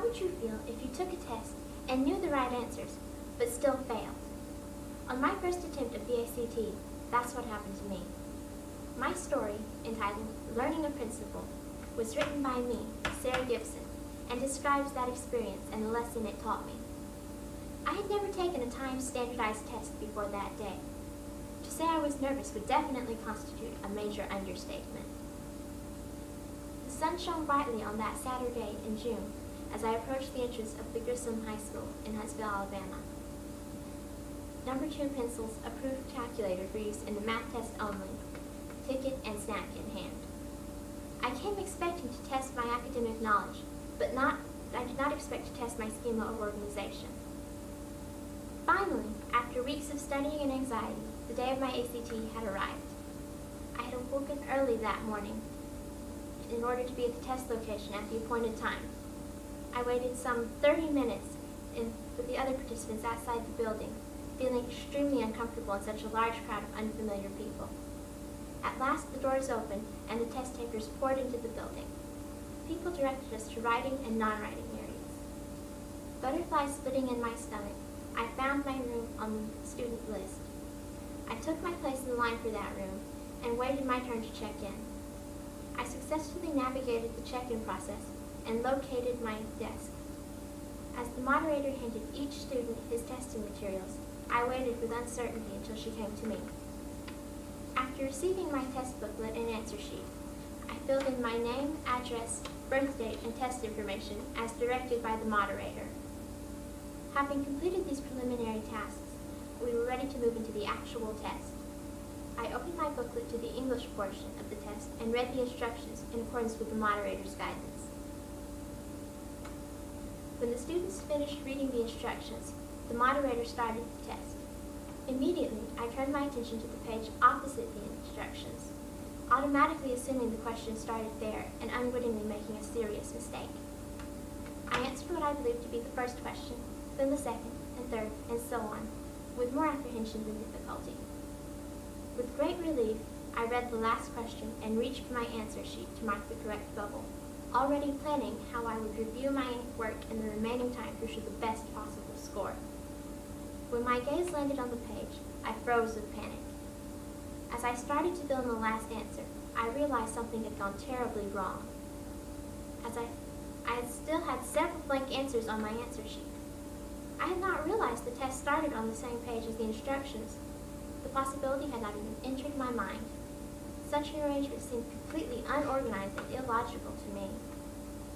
How would you feel if you took a test and knew the right answers, but still failed? On my first attempt at the ACT, that's what happened to me. My story, entitled Learning a Principle, was written by me, Sarah Gibson, and describes that experience and the lesson it taught me. I had never taken a timed standardized test before that day. To say I was nervous would definitely constitute a major understatement. The sun shone brightly on that Saturday in June as I approached the entrance of the Grissom High School in Huntsville, Alabama. Number 2 pencils, approved calculator for use in the math test only, ticket and snack in hand. I came expecting to test my academic knowledge, but I did not expect to test my schema of organization. Finally, after weeks of studying and anxiety, the day of my ACT had arrived. I had awoken early that morning in order to be at the test location at the appointed time. I waited some 30 minutes with the other participants outside the building, feeling extremely uncomfortable in such a large crowd of unfamiliar people. At last, the doors opened and the test takers poured into the building. People directed us to writing and non-writing areas. Butterflies splitting in my stomach, I found my room on the student list. I took my place in the line for that room and waited my turn to check in. I successfully navigated the check-in process and located my desk. As the moderator handed each student his testing materials, I waited with uncertainty until she came to me. After receiving my test booklet and answer sheet, I filled in my name, address, birth date, and test information as directed by the moderator. Having completed these preliminary tasks, we were ready to move into the actual test. I opened my booklet to the English portion of the test and read the instructions in accordance with the moderator's guidance. When the students finished reading the instructions, the moderator started the test. Immediately, I turned my attention to the page opposite the instructions, automatically assuming the question started there and unwittingly making a serious mistake. I answered what I believed to be the first question, then the second and third, and so on, with more apprehension than difficulty. With great relief, I read the last question and reached for my answer sheet to mark the correct bubble, already planning how I would review my work in the remaining time to ensure the best possible score. When my gaze landed on the page, I froze with panic. As I started to fill in the last answer, I realized something had gone terribly wrong. I still had several blank answers on my answer sheet. I had not realized the test started on the same page as the instructions. The possibility had not even entered my mind. Such an arrangement seemed completely unorganized and illogical to me.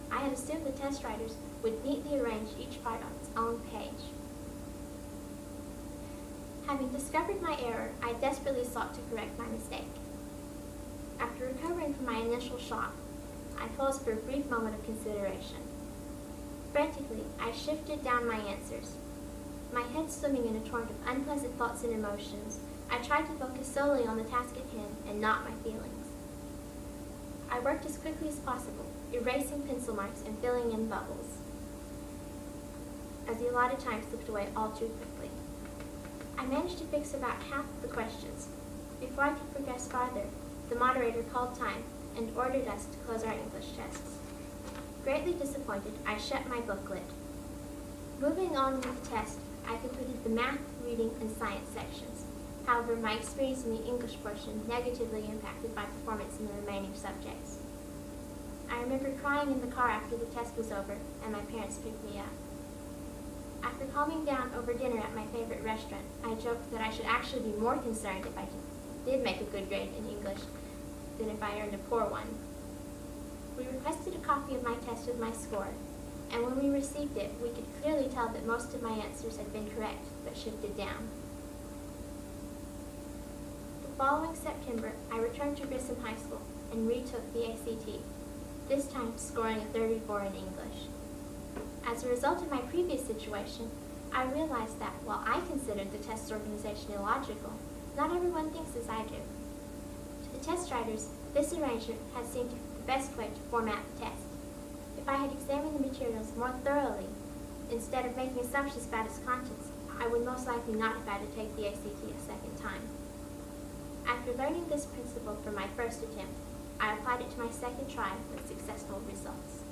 I had assumed the test writers would neatly arrange each part on its own page. Having discovered my error, I desperately sought to correct my mistake. After recovering from my initial shock, I paused for a brief moment of consideration. Frantically, I shifted down my answers. My head swimming in a torrent of unpleasant thoughts and emotions, I tried to focus solely on the task at hand and not my feelings. I worked as quickly as possible, erasing pencil marks and filling in bubbles, as the allotted time slipped away all too quickly. I managed to fix about half of the questions. Before I could progress farther, the moderator called time and ordered us to close our English tests. Greatly disappointed, I shut my booklet. Moving on with the test, I completed the math, reading, and science sections. However, my experience in the English portion negatively impacted my performance in the remaining subjects. I remember crying in the car after the test was over and my parents picked me up. After calming down over dinner at my favorite restaurant, I joked that I should actually be more concerned if I did make a good grade in English than if I earned a poor one. We requested a copy of my test with my score, and when we received it, we could clearly tell that most of my answers had been correct, but shifted down. The following September, I returned to Grissom High School and retook the ACT, this time scoring a 34 in English. As a result of my previous situation, I realized that while I considered the test organization illogical, not everyone thinks as I do. To the test writers, this arrangement had seemed the best way to format the test. If I had examined the materials more thoroughly, instead of making assumptions about its contents, I would most likely not have had to take the ACT a second time. After learning this principle for my first attempt, I applied it to my second try with successful results.